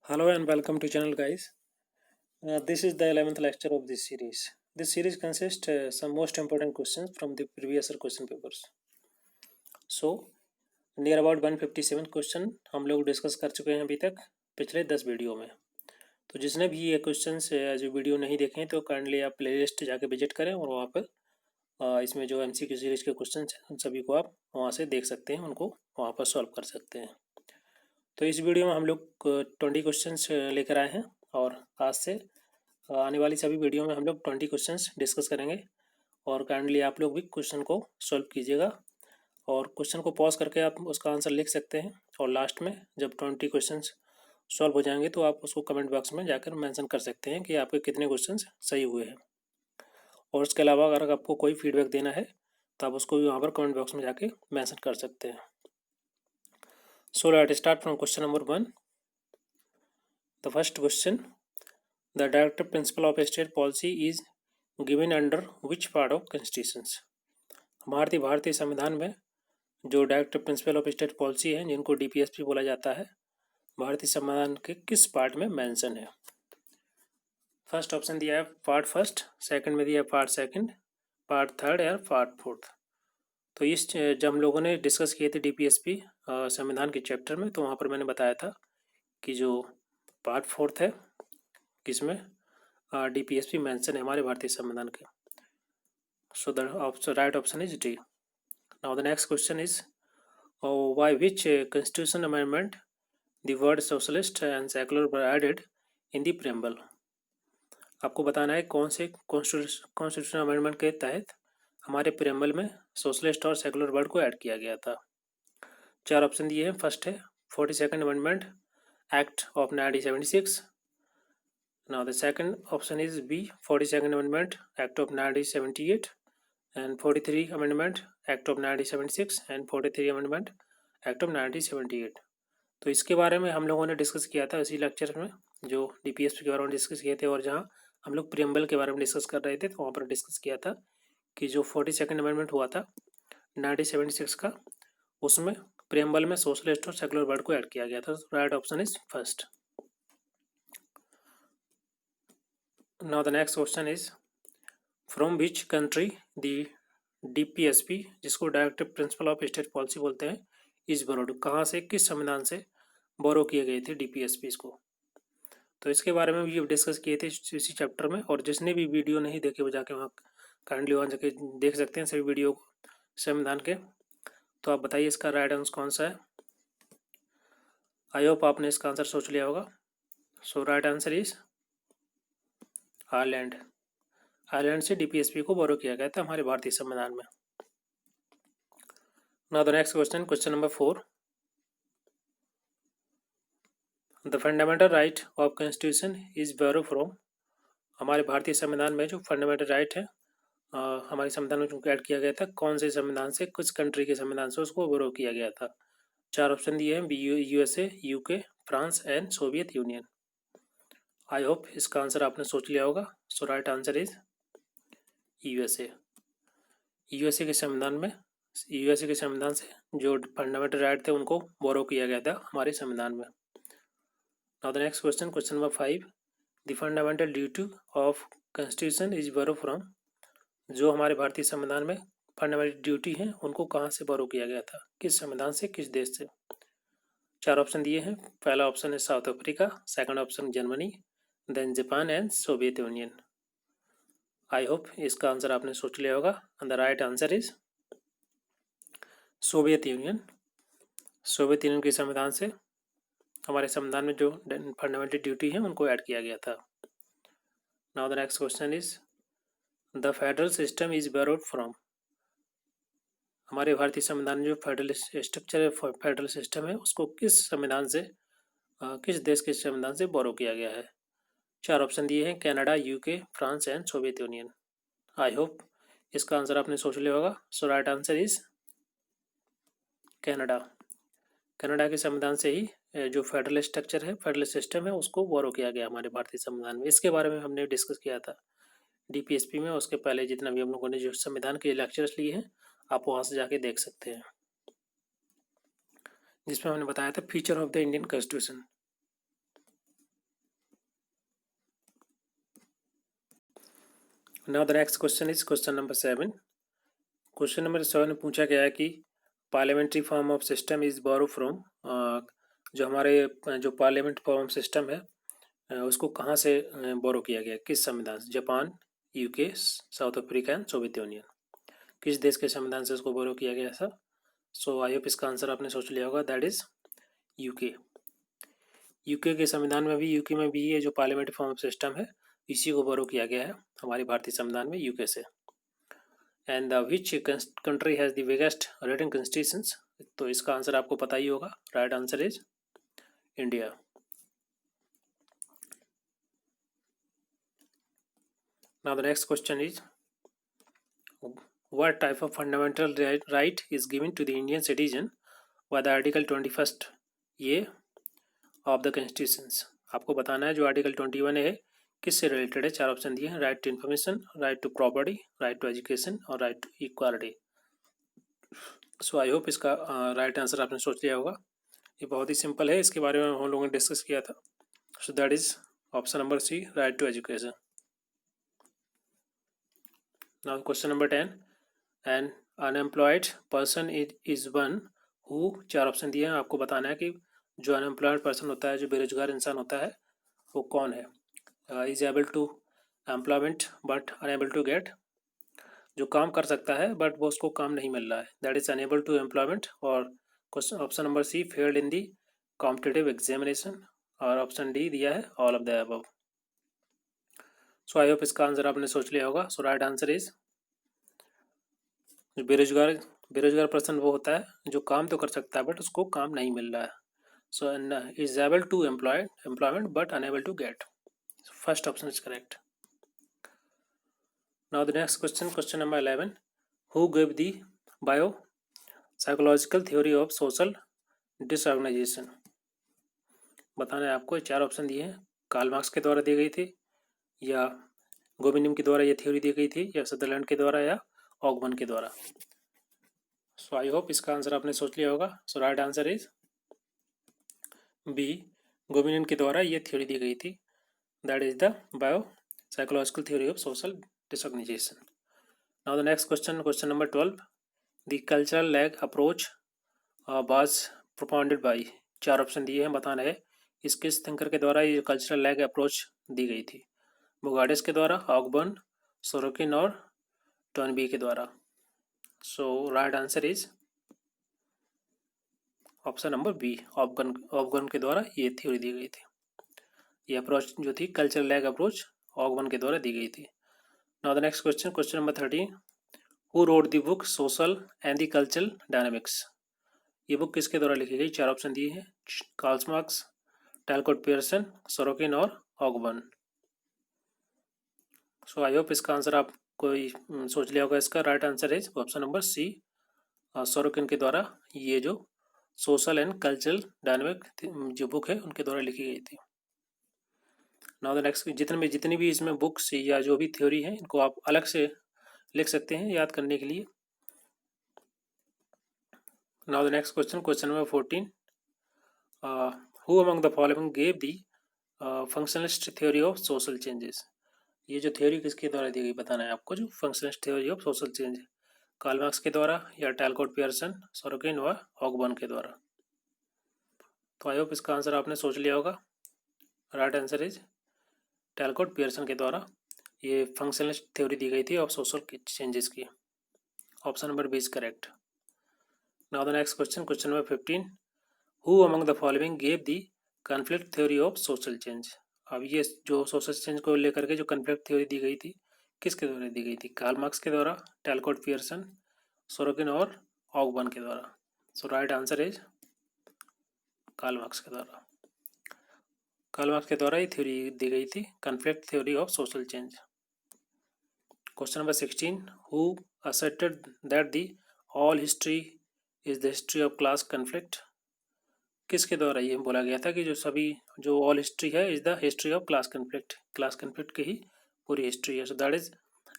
Hello and welcome to channel guys. This is the 11th lecture of this series. This series consists some most important questions from the previous year question papers. So near about 157 question हम लोग discuss कर चुके हैं अभी तक पिछले 10 video में। तो जिसने भी ये क्वेश्चन जो वीडियो नहीं देखे तो काइंडली आप प्लेलिस्ट जाके विजिट करें और वहाँ पर इसमें जो MCQ सीरीज के क्वेश्चन हैं उन सभी को आप वहाँ से देख सकते हैं, उनको वहाँ पर सॉल्व कर सकते हैं। तो इस वीडियो में हम लोग 20 क्वेश्चंस लेकर आए हैं और आज से आने वाली सभी वीडियो में हम लोग 20 क्वेश्चंस डिस्कस करेंगे और काइंडली आप लोग भी क्वेश्चन को सॉल्व कीजिएगा और क्वेश्चन को पॉज करके आप उसका आंसर लिख सकते हैं और लास्ट में जब 20 क्वेश्चंस सॉल्व हो जाएंगे तो आप उसको कमेंट बॉक्स में जाकर मेंशन कर सकते हैं कि आपके कितने क्वेश्चंस सही हुए हैं। और उसके अलावा अगर आपको कोई फीडबैक देना है तो आप उसको भी वहाँ पर कमेंट बॉक्स में जाके मेंशन कर सकते हैं। So let's start from question number 1. The first question: the directive principle of state policy is given under which part of Constitution? हमारे भारतीय संविधान में जो directive principle of state policy है, जिनको DPSP बोला जाता है, भारतीय संविधान के किस पार्ट में मेंशन है? फर्स्ट ऑप्शन दिया है पार्ट फर्स्ट, सेकंड में दिया है पार्ट सेकंड, पार्ट थर्ड या पार्ट फोर्थ। तो इस जब हम लोगों ने डिस्कस किए थे DPSP संविधान के चैप्टर में, तो वहाँ पर मैंने बताया था कि जो पार्ट फोर्थ है किसमें DPSP मेंशन है हमारे भारतीय संविधान के। So the right option is D. Now the next question is why which constitution amendment the word socialist and secular were added in the preamble. आपको बताना है कौन से कॉन्स्टिट्यूशन अमेंडमेंट के तहत हमारे प्रेम्बल में सोशलिस्ट और सेकुलर वर्ड को ऐड किया गया था। 4 ऑप्शन दिए हैं। फर्स्ट है 42nd amendment act of 1976। Now the second option is B, 42nd Amendment Act of 1978 and 43 Amendment Act of 1976 and 43 Amendment Act of 1978। तो इसके बारे में हम लोगों ने डिस्कस किया था इसी लेक्चर में, जो DPSP के बारे में डिस्कस किए थे, और जहाँ हम लोग प्रियम्बल के बारे में डिस्कस कर रहे थे तो वहाँ पर डिस्कस किया था कि जो 42nd अमेंडमेंट हुआ था 1976 का, उसमें प्रियम्बल में सोशलिस्ट और सेकुलर वर्ड को ऐड किया गया था। Right option is first. Now the next question is from which country the DPSP, जिसको directive principle of state policy बोलते हैं, इज बोरोड, कहाँ से किस संविधान से बोरो किए गए थे DPSP इसको। तो इसके बारे में भी डिस्कस किए थे इसी चैप्टर में, और जिसने भी वीडियो नहीं देखे वो जाके वहाँ काइंडली वहाँ जाके देख सकते हैं सभी वीडियो को संविधान के। तो आप बताइए इसका राइट आंसर कौन सा है। आई होप आपने इसका आंसर सोच लिया होगा। So right answer is Ireland. Ireland से DPSP को बोरो किया गया था हमारे भारतीय संविधान में। Now the next question, question number 4। The fundamental right of constitution is borrow from. हमारे भारतीय संविधान में जो फंडामेंटल राइट है हमारे संविधान में जो ऐड किया गया था, कौन से संविधान से, कुछ कंट्री के संविधान से उसको बोरो किया गया था। 4 ऑप्शन दिए हैं, USA, UK, France and Soviet Union. I hope इसका आंसर आपने सोच लिया होगा। So right answer is USA। USA के संविधान में, USA के संविधान से जो फंडामेंटल राइट थे उनको बोरो किया गया था हमारे संविधान में। Now the next question, question number 5। The fundamental duty of constitution is borrow from. जो हमारे भारतीय संविधान में फंडामेंटल ड्यूटी है उनको कहाँ से बोरो किया गया था, किस संविधान से, किस देश से। 4 ऑप्शन दिए हैं। पहला ऑप्शन है South Africa, second option Germany, then Japan and Soviet Union. I hope इसका आंसर आपने सोच लिया होगा and the right answer is Soviet Union. Soviet Union के संविधान से हमारे संविधान में जो फंडामेंटल ड्यूटी है उनको ऐड किया गया था। Now the next question is the federal system is borrowed from. हमारे भारतीय संविधान में जो फेडरल स्ट्रक्चर है, फेडरल सिस्टम है, उसको किस संविधान से, किस देश के संविधान से बोरो किया गया है। 4 ऑप्शन दिए हैं, Canada, UK, France and Soviet Union. I hope इसका आंसर आपने सोच लिया होगा। So right answer is Canada. Canada के संविधान से ही जो फेडरल स्ट्रक्चर है, फेडरल सिस्टम है, उसको बोरो किया गया हमारे भारतीय संविधान में। इसके बारे में हमने डिस्कस किया था DPSP में। उसके पहले जितना भी हम लोगों ने जो संविधान के लेक्चर्स लिए हैं आप वहाँ से जाके देख सकते हैं, जिसमें हमने बताया था feature of the Indian constitution. Now the next question is question number 7. Question number 7 में पूछा गया है कि parliamentary form of system is borrow from, जो हमारे जो पार्लियामेंट फॉर्म सिस्टम है उसको कहाँ से बोरो किया गया, किस संविधान से? Japan, UK, south Africa and Soviet union. किस देश के संविधान से उसको बोरो किया गया था? सो आई होप इसका आंसर आपने सोच लिया होगा. That is UK. यूके के संविधान में भी, यूके में भी ये जो पार्लियामेंट्री फॉर्म ऑफ सिस्टम है इसी को बोरो किया गया है हमारे भारतीय संविधान में, यूके से. And which country has the biggest written constitutions? तो इसका आंसर आपको पता ही होगा. Right answer is India. Now the next question is what type of fundamental right is given to the Indian citizen by the Article 21st A of the Constitution? आपको बताना है जो आर्टिकल 21 है किससे रिलेटेड है. 4 ऑप्शन दिए हैं. Right to information, right to property, right to education और right to equality. So I hope इसका राइट आंसर आपने सोच लिया होगा. ये बहुत ही सिंपल है, इसके बारे में हम लोगों ने डिस्कस किया था. So that is option number C, right to education. Now question number 10. An unemployed person is one who, 4 option दिए हैं. आपको बताना है कि जो अनएम्प्लॉयड पर्सन होता है, जो बेरोजगार इंसान होता है, वो कौन है. Is able to employment but unable to get, जो काम कर सकता है बट वो उसको काम नहीं मिल रहा है, that is unable to employment. और question option number C, failed in the competitive examination. और ऑप्शन डी दिया है all of the above. So I hope इसका आंसर आपने सोच लिया होगा. सो राइट आंसर इज, जो बेरोजगार पर्सन वो होता है जो काम तो कर सकता है बट उसको काम नहीं मिल रहा है. So is able to employment but unable to get. First option is correct. Now the next question, question number 11. Who give the bio psychological theory of social disorganization? बताना है आपको. 4 ऑप्शन दिए हैं. कार्ल मार्क्स के द्वारा दी गई थी, या गोबिनिम के द्वारा ये थ्योरी दी गई थी, या सदरलैंड के द्वारा, या ऑगमन के द्वारा. सो आई होप इसका आंसर आपने सोच लिया होगा. So right answer is B, गोबिनिम के द्वारा ये थ्योरी दी गई थी. That is the bio psychological theory of social disorganisation. Now the next question, question number 12. The cultural lag approach was propounded by. 4 option दिए हैं. बताना है इस किस थिंकर के द्वारा ये कल्चरल लैग अप्रोच दी गई थी. बुगाडिस के द्वारा, ऑगबर्न, सोरोकिन और टर्नबी के द्वारा. So right answer is option number B, Ogburn के द्वारा ये थ्योरी दी गई थी. ये अप्रोच जो थी कल्चरल लैग अप्रोच ऑगबर्न के द्वारा दी गई थी. Now the next question, question number 13. Who wrote the book social and the cultural dynamics? ये बुक किसके द्वारा लिखी गई? 4 ऑप्शन दिए हैं. Karl Marx, Talcott Parsons, Sorokin और ऑगबर्न. सो आई होप इसका आंसर आप कोई सोच लिया होगा. इसका right answer is option number C, Sorokin के द्वारा ये जो सोशल एंड कल्चरल डायनामिक जो बुक है उनके द्वारा लिखी गई थी. नाउ द नेक्स्ट, जितनी भी इसमें बुक्स या जो भी थ्योरी है इनको आप अलग से लिख सकते हैं याद करने के लिए. Now the next question, question number 14. Who among the following gave the functionalist theory of social changes? ये जो थ्योरी किसके द्वारा दी गई बताना है आपको. जो functionalist theory of social change, Karl Marx के द्वारा, या टैलकोट पियर्सन, सोरोकिन व ऑगबर्न के द्वारा. तो आई होप इसका आंसर आपने सोच लिया होगा. Right answer is Talcott Parsons के द्वारा ये फंक्शनलिस्ट थ्योरी दी गई थी ऑफ सोशल चेंजेस की. Option number B is correct. Now the next question, question number 15. Who among the following gave the conflict theory of social change? अब ये जो सोशल चेंज को लेकर के जो कॉन्फ्लिक्ट थ्योरी दी गई थी किसके द्वारा दी गई थी? कार्ल मार्क्स के द्वारा, टैलकोट पियर्सन, सोरोकिन और ऑगबर्न के द्वारा. So right answer is Karl Marx के द्वारा. कार्ल मार्क्स के द्वारा ये थ्योरी दी गई थी, conflict theory of social change. Question number 16. Who asserted that the all history is the history of class conflict? किसके द्वारा ये बोला गया था कि जो ऑल हिस्ट्री है is the history of class conflict की ही पूरी हिस्ट्री है. So that is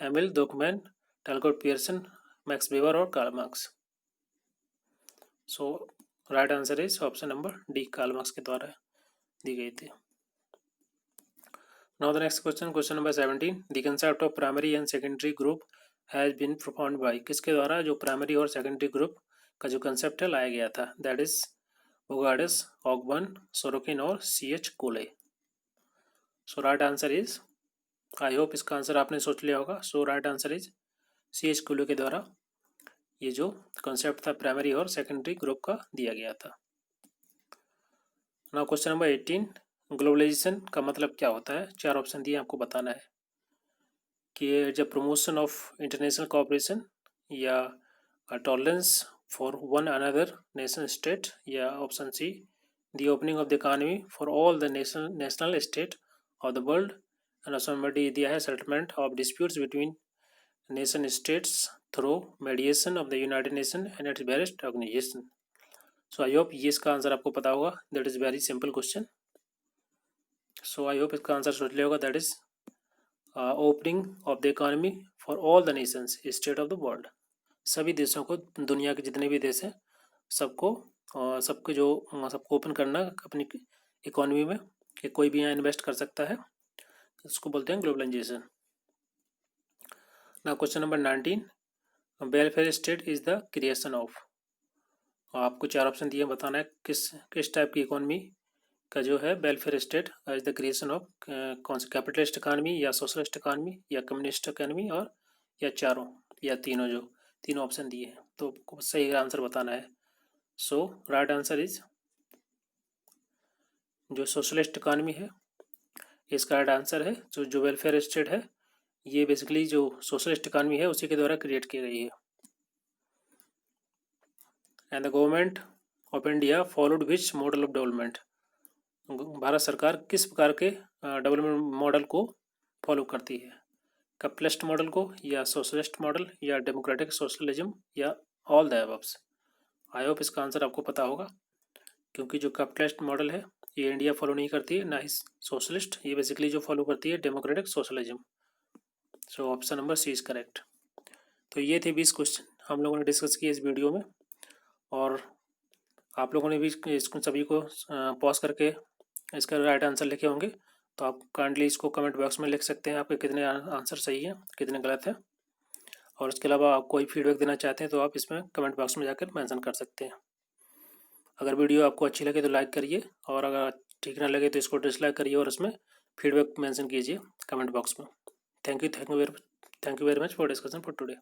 Emile Durkheim, Talcott Parsons, Max Weber और Karl Marx. So right answer is option number D, Karl Marx के द्वारा दी गई थी. Now the next question, question number 17. The concept of primary and secondary group has been propounded by, किसके द्वारा जो primary और सेकेंडरी ग्रुप का जो कंसेप्ट है लाया गया था, that is Bogardus, Ogburn, Sorokin और C.H. Cooley. So right answer is, I hope इसका आंसर आपने सोच लिया होगा. So right answer is C.H. Cooley के द्वारा ये जो कंसेप्ट था प्राइमरी और सेकेंडरी ग्रुप का दिया गया था. Now question number 18. ग्लोबलाइजेशन का मतलब क्या होता है? 4 ऑप्शन दिए, आपको बताना है कि जब प्रमोशन ऑफ इंटरनेशनल कोऑपरेशन, या tolerance for one another nation state, या option C the opening of the economy for all the national state of the world. And option number D दिया है settlement of disputes between nation states through mediation of the United Nation and its various organisation. So I hope ये इसका answer आपको पता होगा. That is very simple question. So I hope इसका answer सोच लिया होगा. That is opening of the economy for all the Nations state of the world. सभी देशों को, दुनिया के जितने भी देश हैं सबको सबको ओपन करना अपनी इकोनॉमी में, कि कोई भी यहाँ इन्वेस्ट कर सकता है. इसको बोलते हैं ग्लोबलाइजेशन. ना question number 19. Welfare state is the creation of. आपको 4 ऑप्शन दिए, बताना है किस टाइप की इकोनॉमी का जो है welfare state as the creation of. कौन सा, कैपिटलिस्ट इकानमी, या सोशलिस्ट इकानमी, या कम्युनिस्ट इकानमी, और या चारों, या तीनों, जो तीनों ऑप्शन दिए हैं. तो सही आंसर बताना है. सो राइट आंसर इज जो सोशलिस्ट इकानमी है, इसका राइट आंसर है. जो वेलफेयर स्टेट है ये बेसिकली जो सोशलिस्ट इकानमी है उसी के द्वारा क्रिएट की गई है. And the government of India followed which model of development. Bharat सरकार किस प्रकार के डेवलपमेंट मॉडल को फॉलो करती है? कैपिटलिस्ट मॉडल को, या सोशलिस्ट मॉडल, या डेमोक्रेटिक सोशलिज्म, या ऑल द अबव्स. आई होप इसका आंसर आपको पता होगा, क्योंकि जो कैपिटलिस्ट मॉडल है ये इंडिया फॉलो नहीं करती है, ना ही सोशलिस्ट. ये बेसिकली जो फॉलो करती है democratic socialism. So option number C is correct. तो ये थे 20 क्वेश्चन हम लोगों ने डिस्कस किए इस वीडियो में, और आप लोगों ने भी इसको सभी को पॉज करके इसका राइट आंसर लिखे होंगे. तो आप काइंडली इसको कमेंट बॉक्स में लिख सकते हैं आपके कितने आंसर सही हैं, कितने गलत हैं. और इसके अलावा आप कोई फीडबैक देना चाहते हैं तो आप इसमें कमेंट बॉक्स में जाकर मेंशन कर सकते हैं. अगर वीडियो आपको अच्छी लगे तो लाइक करिए, और अगर ठीक ना लगे तो इसको डिसलाइक करिए, और इसमें फीडबैक मेंशन कीजिए कमेंट बॉक्स में. Thank you very much for discussion for today.